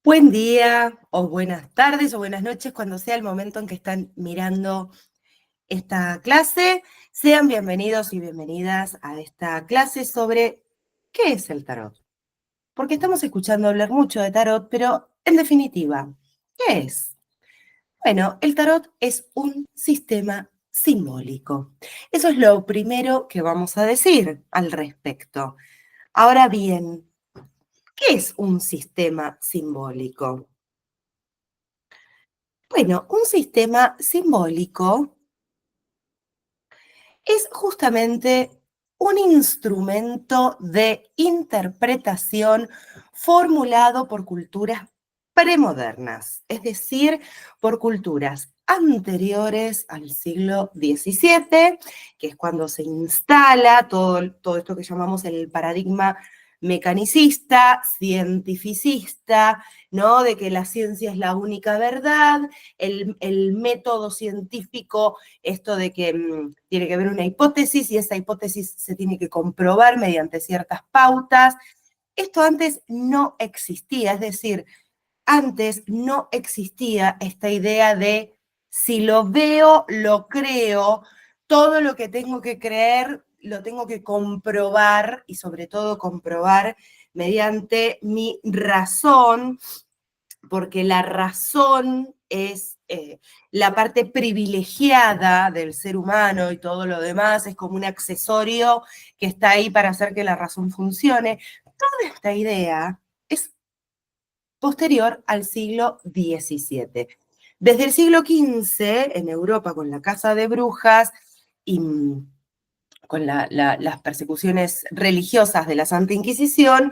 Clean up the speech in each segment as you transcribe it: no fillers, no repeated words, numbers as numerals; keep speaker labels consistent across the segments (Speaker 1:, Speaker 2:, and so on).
Speaker 1: Buen día, o buenas tardes, o buenas noches, cuando sea el momento en que están mirando esta clase. Sean bienvenidos y bienvenidas a esta clase sobre qué es el tarot. Porque estamos escuchando hablar mucho de tarot, pero en definitiva, ¿qué es? Bueno, el tarot es un sistema simbólico. Eso es lo primero que vamos a decir al respecto. Ahora bien, ¿qué es un sistema simbólico? Bueno, un sistema simbólico es justamente un instrumento de interpretación formulado por culturas premodernas, es decir, por culturas anteriores al siglo XVII, que es cuando se instala todo esto que llamamos el paradigma mecanicista, cientificista, ¿no? De que la ciencia es la única verdad, el método científico, esto de que tiene que haber una hipótesis y esa hipótesis se tiene que comprobar mediante ciertas pautas. Esto antes no existía, es decir, antes no existía esta idea de si lo veo, lo creo, todo lo que tengo que creer lo tengo que comprobar y sobre todo comprobar mediante mi razón, porque la razón es la parte privilegiada del ser humano y todo lo demás es como un accesorio que está ahí para hacer que la razón funcione. Toda esta idea es posterior al siglo XVII. Desde el siglo XV, en Europa, con la caza de brujas y con las persecuciones religiosas de la Santa Inquisición,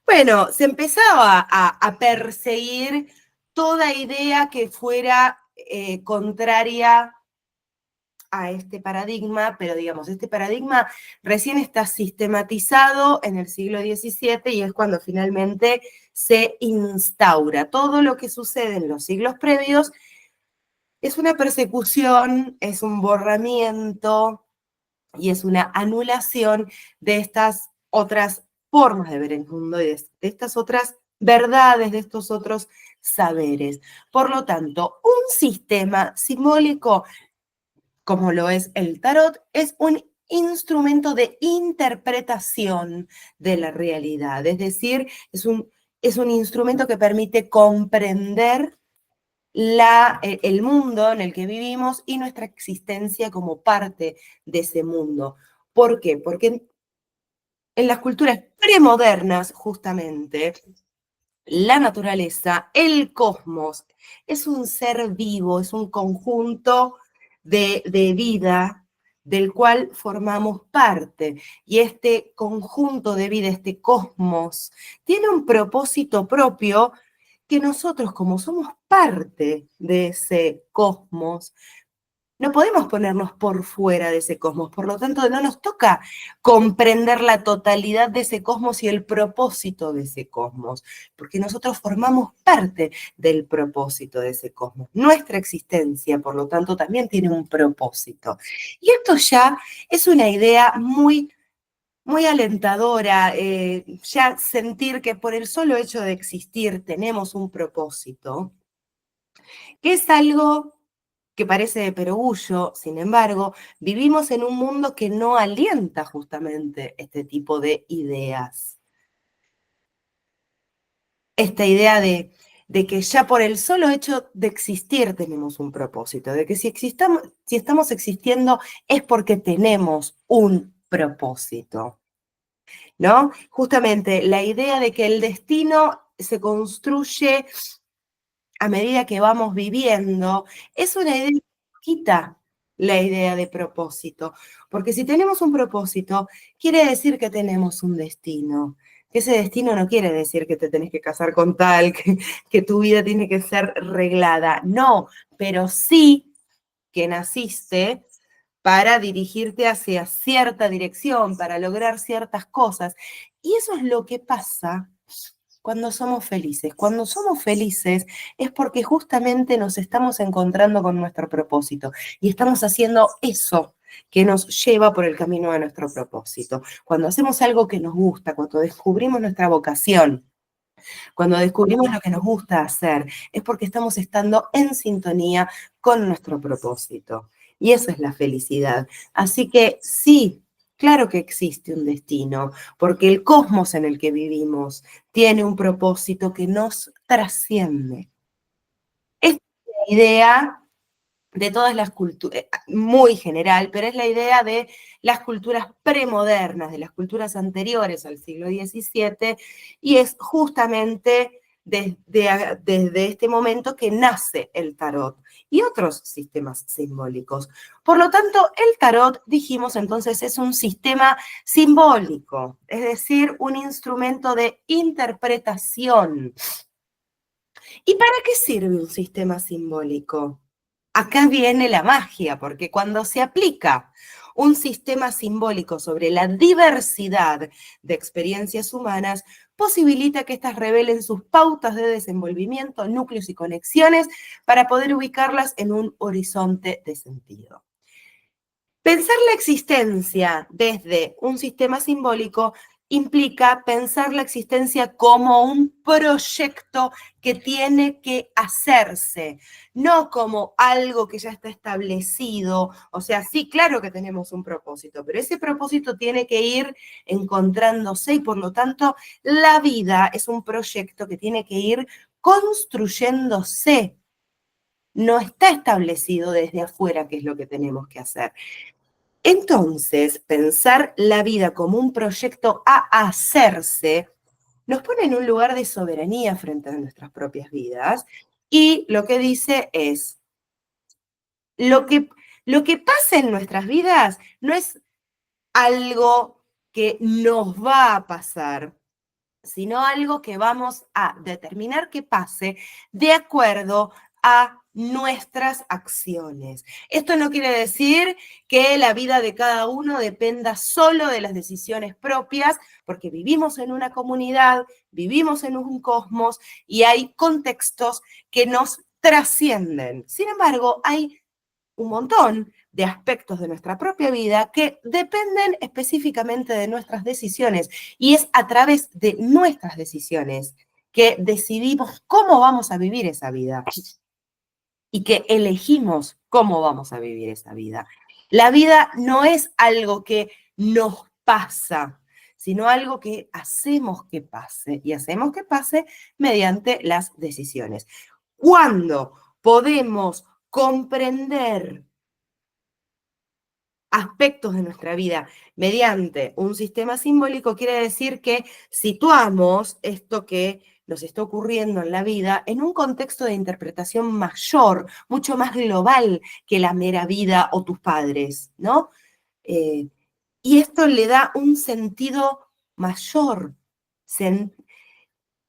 Speaker 1: bueno, se empezaba a perseguir toda idea que fuera contraria a este paradigma, pero digamos, este paradigma recién está sistematizado en el siglo XVII y es cuando finalmente se instaura. Todo lo que sucede en los siglos previos es una persecución, es un borramiento y es una anulación de estas otras formas de ver el mundo y de estas otras verdades, de estos otros saberes. Por lo tanto, un sistema simbólico como lo es el tarot, es un instrumento de interpretación de la realidad, es decir, es un instrumento que permite comprender el mundo en el que vivimos y nuestra existencia como parte de ese mundo. ¿Por qué? Porque en las culturas premodernas, justamente, la naturaleza, el cosmos, es un ser vivo, es un conjunto de vida del cual formamos parte. Y este conjunto de vida, este cosmos, tiene un propósito propio que nosotros, como somos parte de ese cosmos, no podemos ponernos por fuera de ese cosmos, por lo tanto no nos toca comprender la totalidad de ese cosmos y el propósito de ese cosmos, porque nosotros formamos parte del propósito de ese cosmos. Nuestra existencia, por lo tanto, también tiene un propósito. Y esto ya es una idea muy alentadora, ya sentir que por el solo hecho de existir tenemos un propósito, que es algo que parece de perogrullo, sin embargo, vivimos en un mundo que no alienta justamente este tipo de ideas. Esta idea de que ya por el solo hecho de existir tenemos un propósito, de que si estamos existiendo es porque tenemos un propósito, ¿no? Justamente la idea de que el destino se construye a medida que vamos viviendo, es una idea que quita la idea de propósito, porque si tenemos un propósito, quiere decir que tenemos un destino, que ese destino no quiere decir que te tenés que casar con tal, que tu vida tiene que ser reglada, no, pero sí que naciste para dirigirte hacia cierta dirección, para lograr ciertas cosas. Y eso es lo que pasa cuando somos felices. Cuando somos felices es porque justamente nos estamos encontrando con nuestro propósito y estamos haciendo eso que nos lleva por el camino a nuestro propósito. Cuando hacemos algo que nos gusta, cuando descubrimos nuestra vocación, Cuando descubrimos lo que nos gusta hacer, es porque estamos estando en sintonía con nuestro propósito. Y eso es la felicidad. Así que sí, claro que existe un destino, porque el cosmos en el que vivimos tiene un propósito que nos trasciende. Esta es la idea de todas las culturas, muy general, pero es la idea de las culturas premodernas, de las culturas anteriores al siglo XVII, y es justamente desde este momento que nace el tarot y otros sistemas simbólicos. Por lo tanto, el tarot, dijimos entonces, es un sistema simbólico, es decir, un instrumento de interpretación. ¿Y para qué sirve un sistema simbólico? Acá viene la magia, porque cuando se aplica un sistema simbólico sobre la diversidad de experiencias humanas, posibilita que éstas revelen sus pautas de desenvolvimiento, núcleos y conexiones para poder ubicarlas en un horizonte de sentido. Pensar la existencia desde un sistema simbólico implica pensar la existencia como un proyecto que tiene que hacerse, no como algo que ya está establecido. O sea, sí, claro que tenemos un propósito, pero ese propósito tiene que ir encontrándose y por lo tanto la vida es un proyecto que tiene que ir construyéndose. No está establecido desde afuera qué es lo que tenemos que hacer. Entonces, pensar la vida como un proyecto a hacerse nos pone en un lugar de soberanía frente a nuestras propias vidas y lo que dice es, lo que, lo que pasa en nuestras vidas no es algo que nos va a pasar, sino algo que vamos a determinar que pase de acuerdo a nuestras acciones. Esto no quiere decir que la vida de cada uno dependa solo de las decisiones propias, porque vivimos en una comunidad, vivimos en un cosmos y hay contextos que nos trascienden. Sin embargo, hay un montón de aspectos de nuestra propia vida que dependen específicamente de nuestras decisiones y es a través de nuestras decisiones que decidimos cómo vamos a vivir esa vida y que elegimos cómo vamos a vivir esa vida. La vida no es algo que nos pasa, sino algo que hacemos que pase y hacemos que pase mediante las decisiones. Cuando podemos comprender aspectos de nuestra vida mediante un sistema simbólico, quiere decir que situamos esto que nos está ocurriendo en la vida en un contexto de interpretación mayor, mucho más global que la mera vida o tus padres, ¿no? Eh, y esto le da un sentido mayor.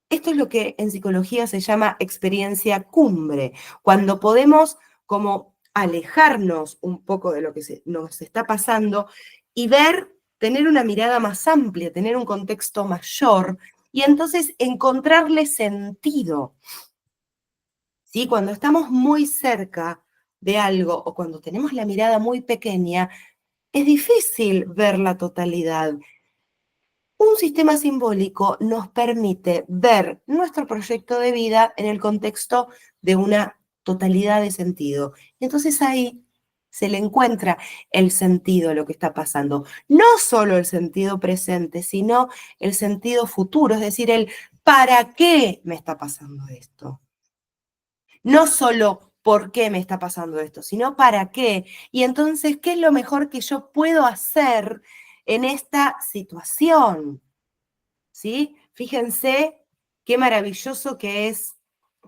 Speaker 1: Esto es lo que en psicología se llama experiencia cumbre, cuando podemos como alejarnos un poco de lo que nos está pasando y ver, tener una mirada más amplia, tener un contexto mayor y entonces encontrarle sentido. ¿Sí? Cuando estamos muy cerca de algo o cuando tenemos la mirada muy pequeña, es difícil ver la totalidad. Un sistema simbólico nos permite ver nuestro proyecto de vida en el contexto de una totalidad de sentido. Y entonces ahí se le encuentra el sentido a lo que está pasando. No solo el sentido presente, sino el sentido futuro, es decir, el ¿para qué me está pasando esto? No solo por qué me está pasando esto, sino para qué. Y entonces, ¿qué es lo mejor que yo puedo hacer en esta situación? ¿Sí? Fíjense qué maravilloso que es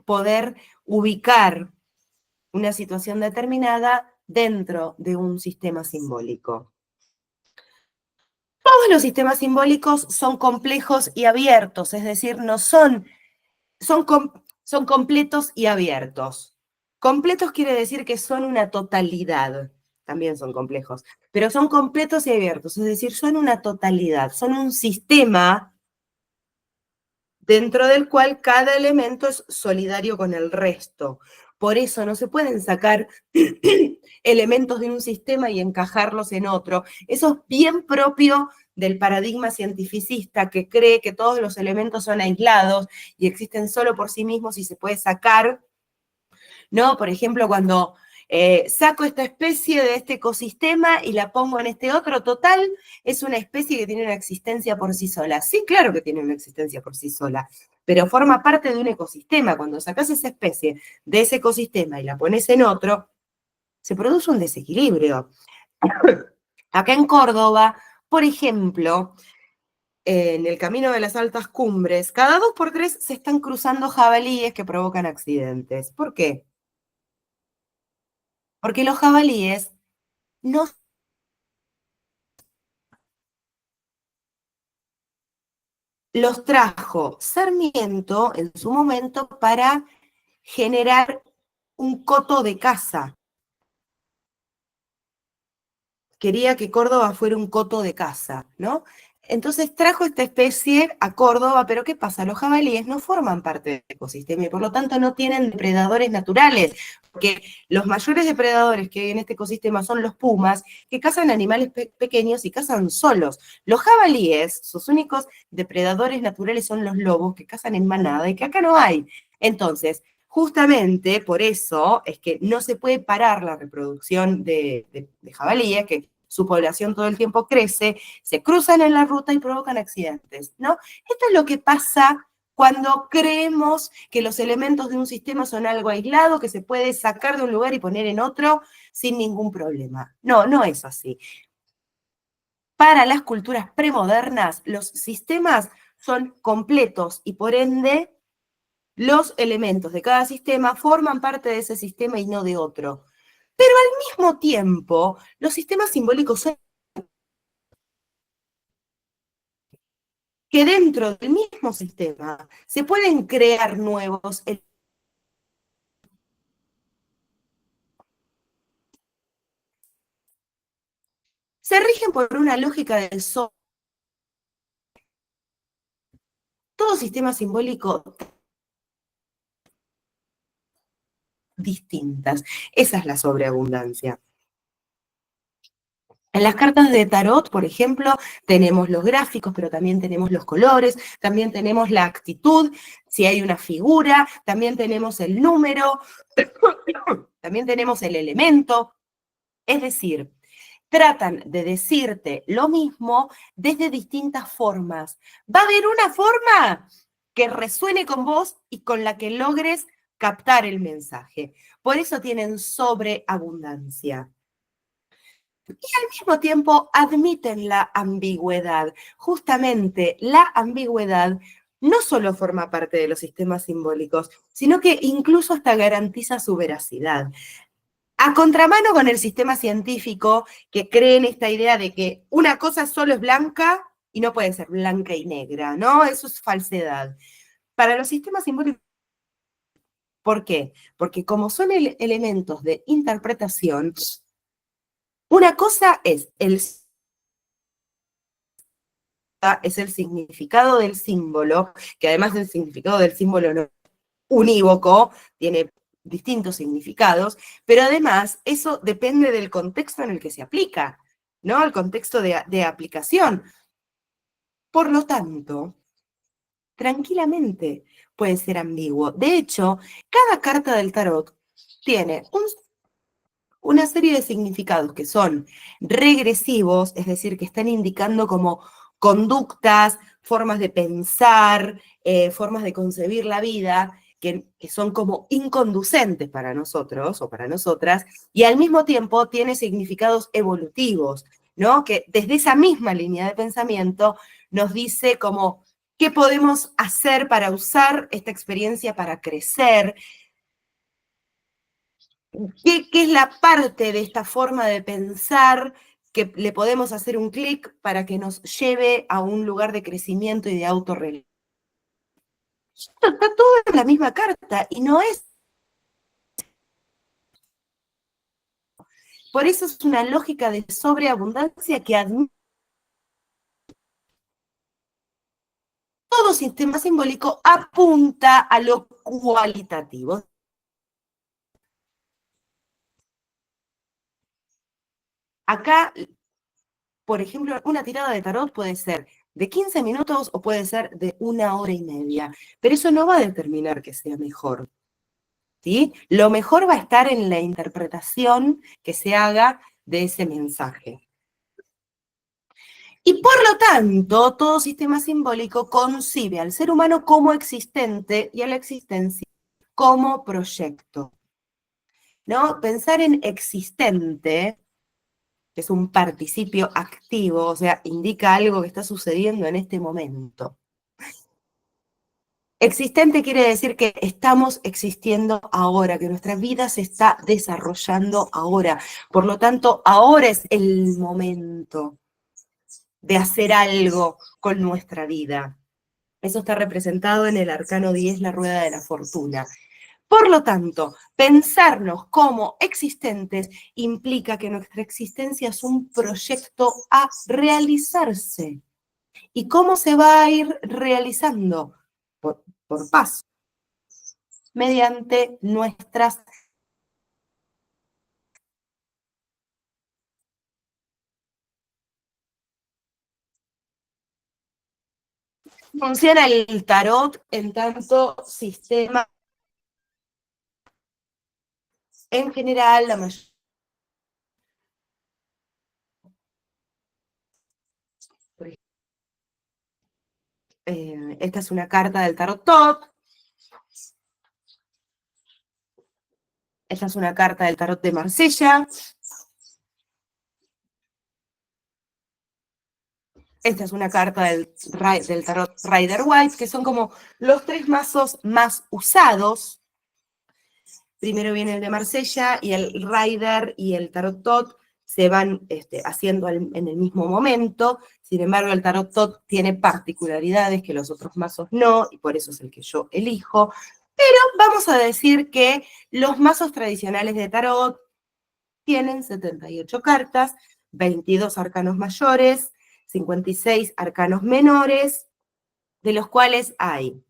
Speaker 1: poder ubicar una situación determinada dentro de un sistema simbólico. Todos los sistemas simbólicos son complejos y abiertos, es decir, no son completos y abiertos. Completos quiere decir que son una totalidad, también son complejos, pero son completos y abiertos, es decir, son una totalidad, son un sistema dentro del cual cada elemento es solidario con el resto. Por eso no se pueden sacar elementos de un sistema y encajarlos en otro. Eso es bien propio del paradigma cientificista que cree que todos los elementos son aislados y existen solo por sí mismos y se puede sacar, ¿no? Por ejemplo, cuando saco esta especie de este ecosistema y la pongo en este otro, total, es una especie que tiene una existencia por sí sola. Sí, claro que tiene una existencia por sí sola, pero forma parte de un ecosistema. Cuando sacas esa especie de ese ecosistema y la pones en otro, se produce un desequilibrio. Acá en Córdoba, por ejemplo, en el camino de las altas cumbres, cada 2 por 3 se están cruzando jabalíes que provocan accidentes. ¿Por qué? Porque los jabalíes no los trajo Sarmiento en su momento para generar un coto de caza. Quería que Córdoba fuera un coto de caza, ¿no? Entonces trajo esta especie a Córdoba, pero ¿qué pasa? Los jabalíes no forman parte del ecosistema y por lo tanto no tienen depredadores naturales, porque los mayores depredadores que hay en este ecosistema son los pumas, que cazan animales pequeños y cazan solos. Los jabalíes, sus únicos depredadores naturales son los lobos, que cazan en manada y que acá no hay. Entonces, justamente por eso es que no se puede parar la reproducción de jabalíes, que su población todo el tiempo crece, se cruzan en la ruta y provocan accidentes, ¿no? Esto es lo que pasa cuando creemos que los elementos de un sistema son algo aislado, que se puede sacar de un lugar y poner en otro sin ningún problema. No, no es así. Para las culturas premodernas, los sistemas son completos y por ende los elementos de cada sistema forman parte de ese sistema y no de otro. Pero al mismo tiempo, los sistemas simbólicos son que dentro del mismo sistema se pueden crear nuevos, se rigen por una lógica del sol. Todo sistema simbólico distintas. Esa es la sobreabundancia. En las cartas de tarot, por ejemplo, tenemos los gráficos, pero también tenemos los colores, también tenemos la actitud, si hay una figura, también tenemos el número, también tenemos el elemento. Es decir, tratan de decirte lo mismo desde distintas formas. Va a haber una forma que resuene con vos y con la que logres captar el mensaje. Por eso tienen sobreabundancia. Y al mismo tiempo admiten la ambigüedad. Justamente la ambigüedad no solo forma parte de los sistemas simbólicos, sino que incluso hasta garantiza su veracidad. A contramano con el sistema científico que cree en esta idea de que una cosa solo es blanca y no puede ser blanca y negra, ¿no? Eso es falsedad. Para los sistemas simbólicos, ¿por qué? Porque como son elementos de interpretación, una cosa es el significado del símbolo, que además del significado del símbolo no unívoco, tiene distintos significados, pero además eso depende del contexto en el que se aplica, ¿no? El contexto de aplicación. Por lo tanto, tranquilamente puede ser ambiguo. De hecho, cada carta del tarot tiene una serie de significados que son regresivos, es decir, que están indicando como conductas, formas de pensar, formas de concebir la vida, que son como inconducentes para nosotros o para nosotras, y al mismo tiempo tiene significados evolutivos, ¿no? Que desde esa misma línea de pensamiento nos dice como qué podemos hacer para usar esta experiencia para crecer, qué es la parte de esta forma de pensar que le podemos hacer un clic para que nos lleve a un lugar de crecimiento y de autorrealización. Está todo en la misma carta y no es. Por eso es una lógica de sobreabundancia que admite todo sistema simbólico apunta a lo cualitativo. Acá por ejemplo, una tirada de tarot puede ser de 15 minutos o puede ser de 1 hora y media, pero eso no va a determinar que sea mejor, ¿sí? Lo mejor va a estar en la interpretación que se haga de ese mensaje. Y por lo tanto, todo sistema simbólico concibe al ser humano como existente y a la existencia como proyecto, ¿no? Pensar en existente, que es un participio activo, o sea, indica algo que está sucediendo en este momento. Existente quiere decir que estamos existiendo ahora, que nuestra vida se está desarrollando ahora. Por lo tanto, ahora es el momento de hacer algo con nuestra vida. Eso está representado en el arcano 10, la rueda de la fortuna. Por lo tanto, pensarnos como existentes implica que nuestra existencia es un proyecto a realizarse. ¿Y cómo se va a ir realizando? Por paso, mediante nuestras... Funciona el tarot en tanto sistema. En general, la mayoría... esta es una carta del tarot top. Esta es una carta del tarot de Marsella. Esta es una carta del tarot Rider White, que son como los 3 mazos más usados. Primero viene el de Marsella y el Rider y el tarot Tot se van haciendo en el mismo momento. Sin embargo, el tarot Tot tiene particularidades que los otros mazos no, y por eso es el que yo elijo. Pero vamos a decir que los mazos tradicionales de tarot tienen 78 cartas, 22 arcanos mayores, 56 arcanos menores, de los cuales hay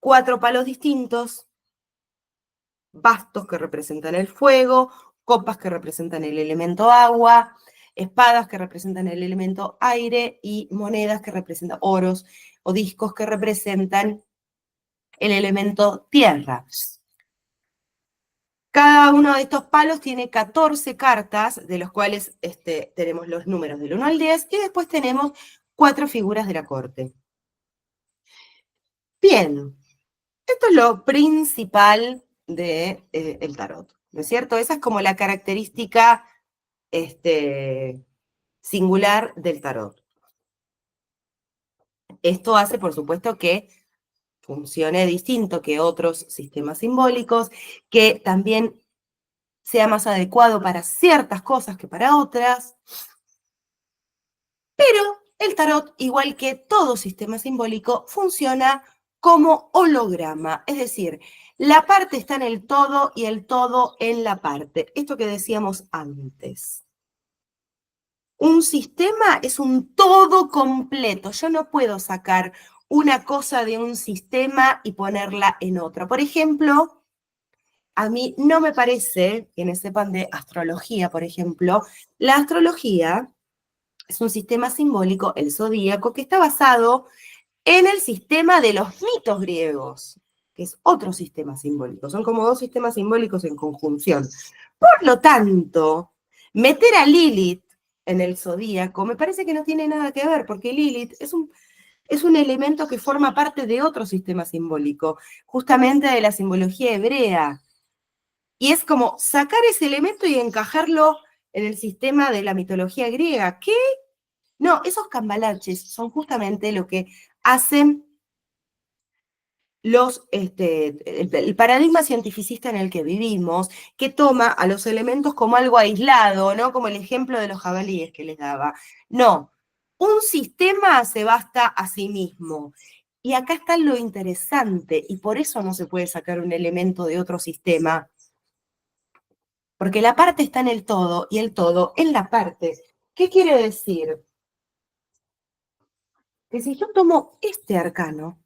Speaker 1: 4 palos distintos, bastos que representan el fuego, copas que representan el elemento agua, espadas que representan el elemento aire y monedas que representan oros o discos que representan el elemento tierra. Cada uno de estos palos tiene 14 cartas, de los cuales tenemos los números del 1 al 10, y después tenemos 4 figuras de la corte. Bien, esto es lo principal del tarot, ¿no es cierto? Esa es como la característica singular del tarot. Esto hace, por supuesto, que funcione distinto que otros sistemas simbólicos, que también sea más adecuado para ciertas cosas que para otras. Pero el tarot, igual que todo sistema simbólico, funciona como holograma, es decir, la parte está en el todo y el todo en la parte. Esto que decíamos antes. Un sistema es un todo completo. Yo no puedo sacar una cosa de un sistema y ponerla en otra. Por ejemplo, a mí no me parece, quienes sepan de astrología, por ejemplo, la astrología es un sistema simbólico, el zodíaco, que está basado en el sistema de los mitos griegos, que es otro sistema simbólico. Son como 2 sistemas simbólicos en conjunción. Por lo tanto, meter a Lilith en el zodíaco me parece que no tiene nada que ver, porque Lilith es un elemento que forma parte de otro sistema simbólico, justamente de la simbología hebrea. Y es como sacar ese elemento y encajarlo en el sistema de la mitología griega. ¿Qué? No, esos cambalaches son justamente lo que hacen el paradigma cientificista en el que vivimos, que toma a los elementos como algo aislado, ¿no? Como el ejemplo de los jabalíes que les daba. No, un sistema se basta a sí mismo. Y acá está lo interesante, y por eso no se puede sacar un elemento de otro sistema, porque la parte está en el todo y el todo en la parte. ¿Qué quiere decir? Que si yo tomo este arcano,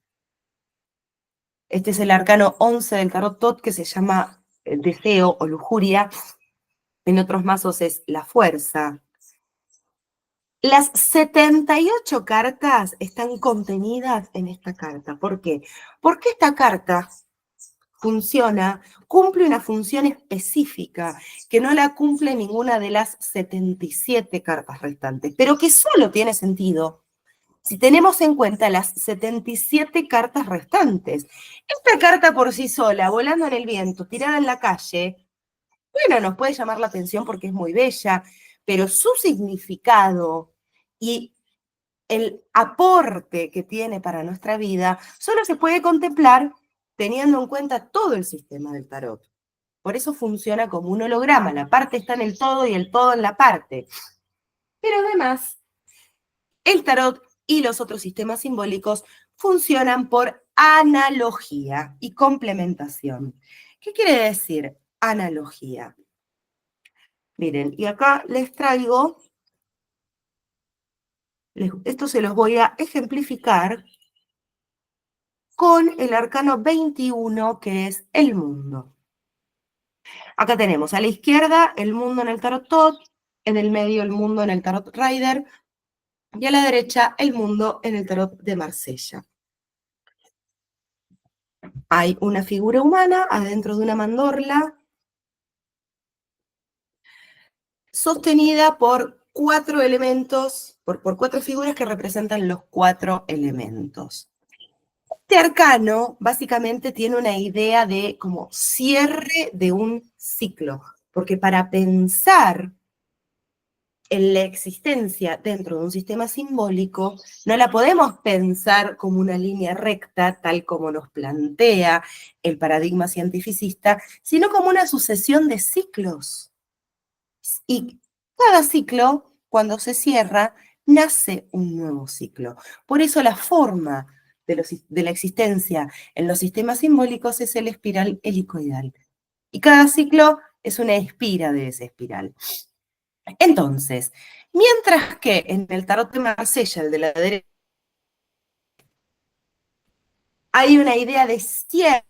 Speaker 1: este es el arcano 11 del tarot Tot, que se llama deseo o lujuria, en otros mazos es la fuerza. Las 78 cartas están contenidas en esta carta. ¿Por qué? Porque esta carta cumple una función específica que no la cumple ninguna de las 77 cartas restantes, pero que solo tiene sentido si tenemos en cuenta las 77 cartas restantes. Esta carta por sí sola, volando en el viento, tirada en la calle, bueno, nos puede llamar la atención porque es muy bella, pero su significado y el aporte que tiene para nuestra vida solo se puede contemplar teniendo en cuenta todo el sistema del tarot. Por eso funciona como un holograma, la parte está en el todo y el todo en la parte. Pero además, el tarot y los otros sistemas simbólicos funcionan por analogía y complementación. ¿Qué quiere decir analogía? Miren, y acá les traigo, esto se los voy a ejemplificar con el arcano 21, que es el mundo. Acá tenemos a la izquierda el mundo en el tarot Tot, en el medio el mundo en el tarot Rider, y a la derecha el mundo en el tarot de Marsella. Hay una figura humana adentro de una mandorla, sostenida por 4 elementos, por 4 figuras que representan los 4 elementos. Este arcano básicamente tiene una idea de como cierre de un ciclo, porque para pensar en la existencia dentro de un sistema simbólico, no la podemos pensar como una línea recta, tal como nos plantea el paradigma cientificista, sino como una sucesión de ciclos. Y cada ciclo, cuando se cierra, nace un nuevo ciclo. Por eso la forma de la existencia en los sistemas simbólicos es el espiral helicoidal. Y cada ciclo es una espira de esa espiral. Entonces, mientras que en el tarot de Marsella, el de la derecha, hay una idea de cierre,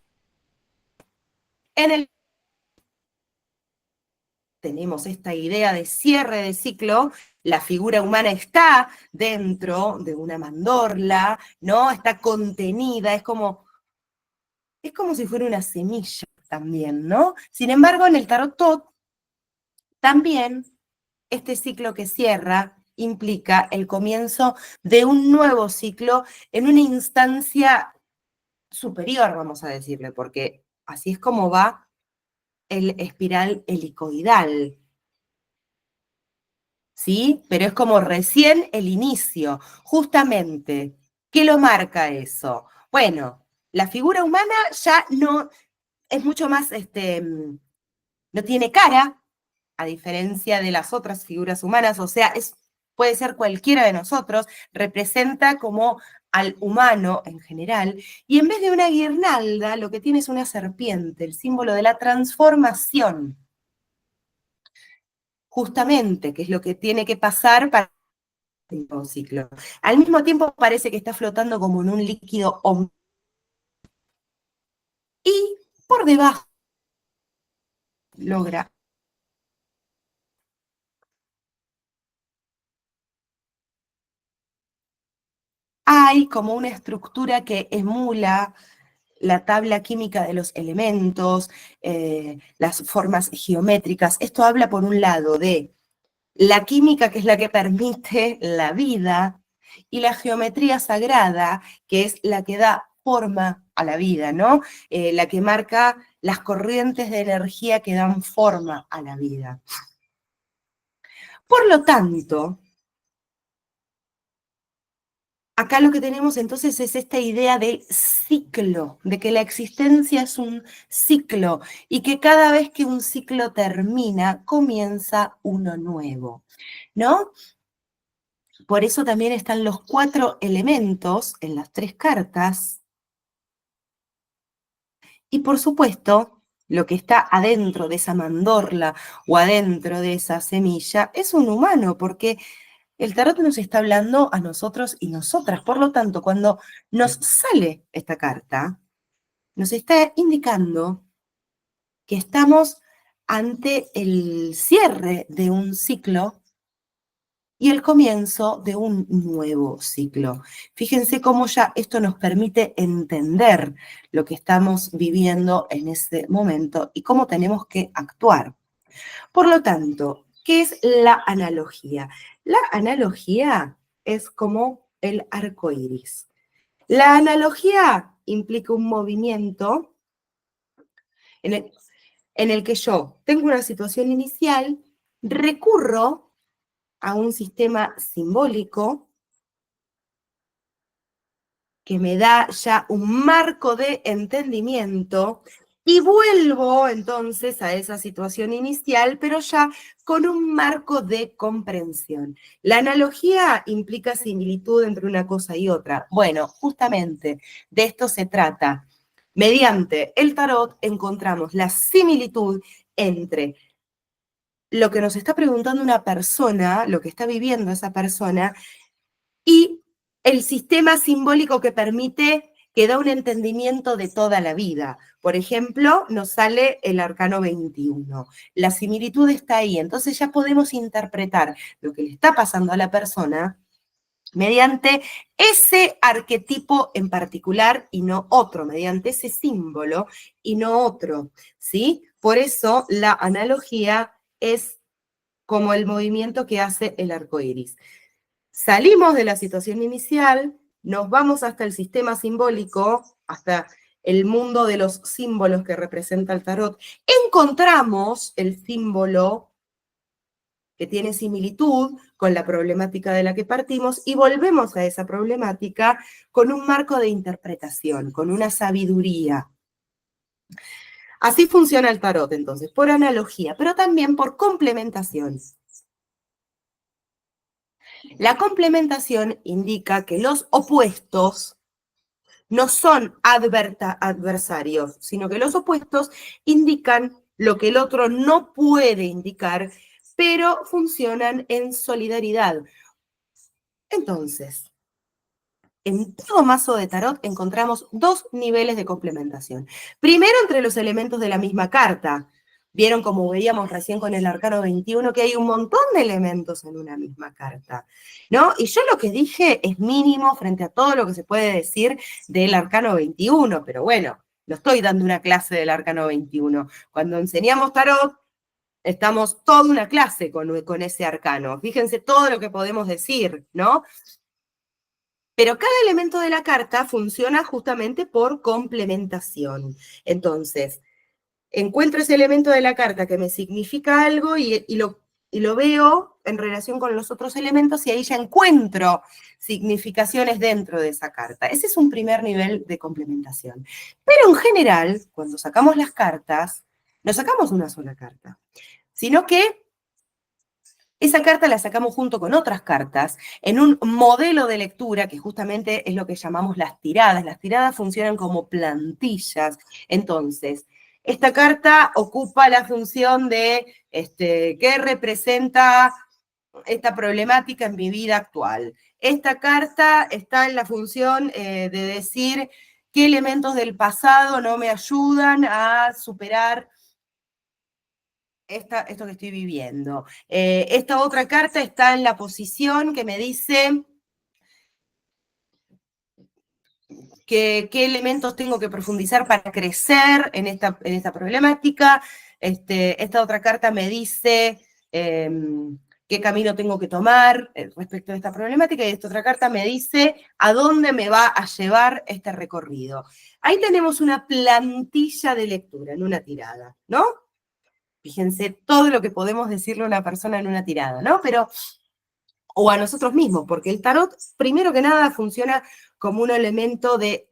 Speaker 1: en el tenemos esta idea de cierre de ciclo, la figura humana está dentro de una mandorla, ¿no? Está contenida, es como si fuera una semilla también, ¿no? Sin embargo, en el tarot Tot, también este ciclo que cierra implica el comienzo de un nuevo ciclo en una instancia superior, vamos a decirle, porque así es como va el espiral helicoidal, ¿sí? Pero es como recién el inicio, justamente. ¿Qué lo marca eso? Bueno, la figura humana ya no es mucho más, no tiene cara, a diferencia de las otras figuras humanas, o sea, puede ser cualquiera de nosotros, representa como al humano en general, y en vez de una guirnalda, lo que tiene es una serpiente, el símbolo de la transformación, justamente, que es lo que tiene que pasar para el nuevo ciclo. Al mismo tiempo parece que está flotando como en un líquido y por debajo logra. Hay como una estructura que emula la tabla química de los elementos, las formas geométricas. Esto habla, por un lado, de la química, que es la que permite la vida, y la geometría sagrada, que es la que da forma a la vida, ¿no? La que marca las corrientes de energía que dan forma a la vida. Por lo tanto, acá lo que tenemos entonces es esta idea de ciclo, de que la existencia es un ciclo y que cada vez que un ciclo termina, comienza uno nuevo, ¿no? Por eso también están los 4 elementos en las 3 cartas. Y por supuesto, lo que está adentro de esa mandorla o adentro de esa semilla es un humano, porque el tarot nos está hablando a nosotros y nosotras. Por lo tanto, cuando nos sale esta carta, nos está indicando que estamos ante el cierre de un ciclo y el comienzo de un nuevo ciclo. Fíjense cómo ya esto nos permite entender lo que estamos viviendo en este momento y cómo tenemos que actuar. Por lo tanto, ¿qué es la analogía? La analogía es como el arco iris. La analogía implica un movimiento en el que yo tengo una situación inicial, recurro a un sistema simbólico que me da ya un marco de entendimiento y vuelvo entonces a esa situación inicial, pero ya con un marco de comprensión. La analogía implica similitud entre una cosa y otra. Bueno, justamente de esto se trata. Mediante el tarot encontramos la similitud entre lo que nos está preguntando una persona, lo que está viviendo esa persona, y el sistema simbólico que permite, que da un entendimiento de toda la vida. Por ejemplo, nos sale el arcano 21. La similitud está ahí, entonces ya podemos interpretar lo que le está pasando a la persona mediante ese arquetipo en particular y no otro, mediante ese símbolo y no otro, ¿sí? Por eso la analogía es como el movimiento que hace el arco iris. Salimos de la situación inicial, nos vamos hasta el sistema simbólico, hasta el mundo de los símbolos que representa el tarot, encontramos el símbolo que tiene similitud con la problemática de la que partimos y volvemos a esa problemática con un marco de interpretación, con una sabiduría. Así funciona el tarot, entonces, por analogía, pero también por complementación. La complementación indica que los opuestos no son adversarios, sino que los opuestos indican lo que el otro no puede indicar, pero funcionan en solidaridad. Entonces, en todo mazo de tarot encontramos dos niveles de complementación. Primero, entre los elementos de la misma carta. Vieron, como veíamos recién con el arcano 21, que hay un montón de elementos en una misma carta, ¿no? Y yo lo que dije es mínimo frente a todo lo que se puede decir del arcano 21, pero bueno, no estoy dando una clase del arcano 21. Cuando enseñamos tarot, estamos toda una clase con ese arcano. Fíjense todo lo que podemos decir, ¿no? Pero cada elemento de la carta funciona justamente por complementación. Entonces, encuentro ese elemento de la carta que me significa algo y lo veo en relación con los otros elementos y ahí ya encuentro significaciones dentro de esa carta. Ese es un primer nivel de complementación. Pero en general, cuando sacamos las cartas, no sacamos una sola carta, sino que esa carta la sacamos junto con otras cartas en un modelo de lectura que justamente es lo que llamamos las tiradas. Las tiradas funcionan como plantillas. Entonces, esta carta ocupa la función de qué representa esta problemática en mi vida actual. Esta carta está en la función de decir qué elementos del pasado no me ayudan a superar esto que estoy viviendo. Esta otra carta está en la posición que me dice qué elementos tengo que profundizar para crecer en esta problemática. Esta otra carta me dice qué camino tengo que tomar respecto a esta problemática, y esta otra carta me dice a dónde me va a llevar este recorrido. Ahí tenemos una plantilla de lectura en una tirada, ¿no? Fíjense todo lo que podemos decirle a una persona en una tirada, ¿no? Pero, o a nosotros mismos, porque el tarot, primero que nada, funciona como un elemento de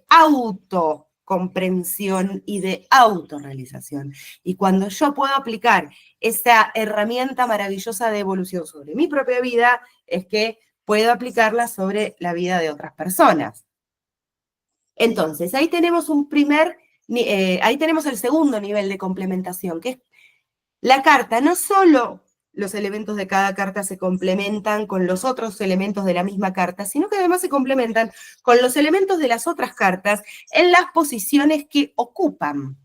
Speaker 1: autocomprensión y de autorrealización. Y cuando yo puedo aplicar esa herramienta maravillosa de evolución sobre mi propia vida, es que puedo aplicarla sobre la vida de otras personas. Entonces, ahí tenemos ahí tenemos el segundo nivel de complementación, que es la carta. No solo los elementos de cada carta se complementan con los otros elementos de la misma carta, sino que además se complementan con los elementos de las otras cartas en las posiciones que ocupan.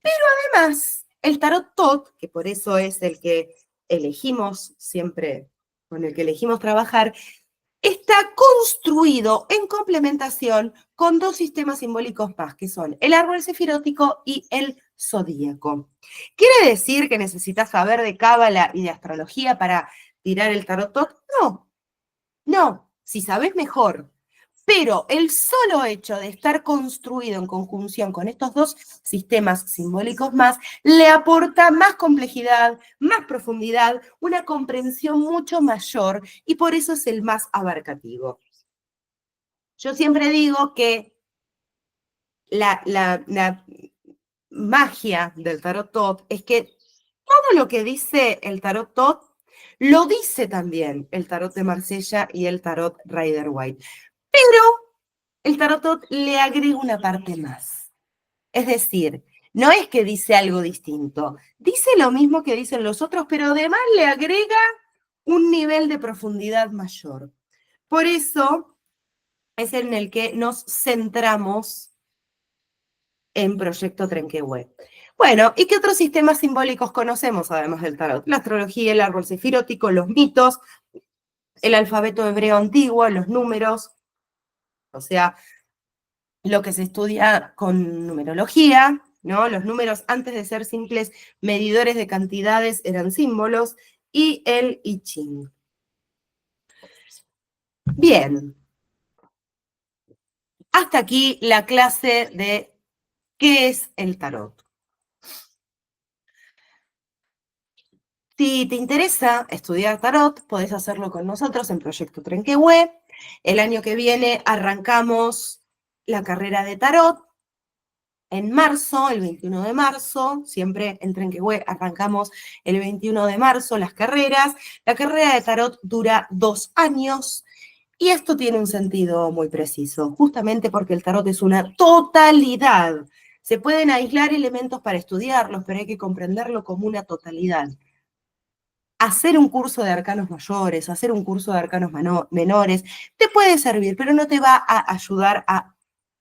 Speaker 1: Pero además, el tarot tot, que por eso es el que elegimos siempre con el que elegimos trabajar, está construido en complementación con dos sistemas simbólicos más, que son el árbol sefirótico y el zodíaco. ¿Quiere decir que necesitas saber de cábala y de astrología para tirar el tarot? No, no, si sabes mejor. Pero el solo hecho de estar construido en conjunción con estos dos sistemas simbólicos más, le aporta más complejidad, más profundidad, una comprensión mucho mayor, y por eso es el más abarcativo. Yo siempre digo que la magia del tarot tot es que todo lo que dice el tarot tot lo dice también el tarot de Marsella y el tarot Rider-Waite. Pero el tarot tot le agrega una parte más. Es decir, no es que dice algo distinto, dice lo mismo que dicen los otros, pero además le agrega un nivel de profundidad mayor. Por eso es en el que nos centramos en Proyecto Trenquehue. Bueno, ¿y qué otros sistemas simbólicos conocemos además del tarot? La astrología, el árbol sefirótico, los mitos, el alfabeto hebreo antiguo, los números, o sea, lo que se estudia con numerología, ¿no? Los números, antes de ser simples medidores de cantidades, eran símbolos, y el I Ching. Bien, hasta aquí la clase de qué es el tarot. Si te interesa estudiar tarot, podés hacerlo con nosotros en Proyecto Trenquehue. El año que viene arrancamos la carrera de tarot. En marzo, el 21 de marzo, siempre en Trenquehue arrancamos el 21 de marzo las carreras. La carrera de tarot dura 2 años y esto tiene un sentido muy preciso, justamente porque el tarot es una totalidad. Se pueden aislar elementos para estudiarlos, pero hay que comprenderlo como una totalidad. Hacer un curso de arcanos mayores, hacer un curso de arcanos menores, te puede servir, pero no te va a ayudar a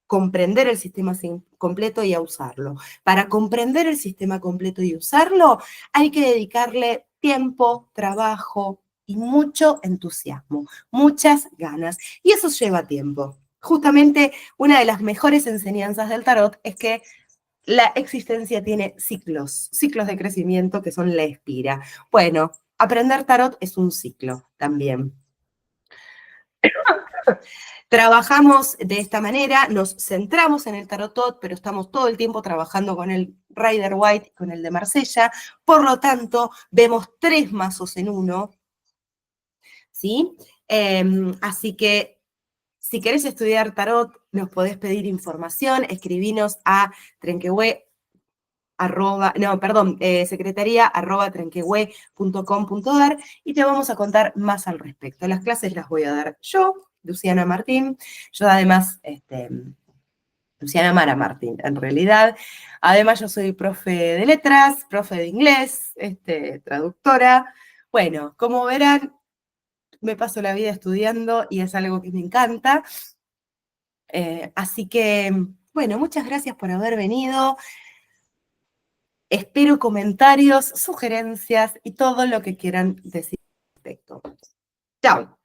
Speaker 1: comprender el sistema completo y a usarlo. Para comprender el sistema completo y usarlo, hay que dedicarle tiempo, trabajo y mucho entusiasmo, muchas ganas. Y eso lleva tiempo. Justamente una de las mejores enseñanzas del tarot es que la existencia tiene ciclos, ciclos de crecimiento que son la espira. Bueno, aprender tarot es un ciclo también. Trabajamos de esta manera, nos centramos en el tarot tot, pero estamos todo el tiempo trabajando con el Rider-Waite y con el de Marsella, por lo tanto, vemos 3 mazos en uno, ¿sí? Así que si querés estudiar tarot, nos podés pedir información, escribinos a secretaría@trenquehue.com.ar y te vamos a contar más al respecto. Las clases las voy a dar yo, Luciana Martín. Yo además, Luciana Mara Martín, en realidad. Además, yo soy profe de letras, profe de inglés, traductora. Bueno, como verán, me paso la vida estudiando y es algo que me encanta. Así que, bueno, muchas gracias por haber venido. Espero comentarios, sugerencias y todo lo que quieran decir al respecto. Chao.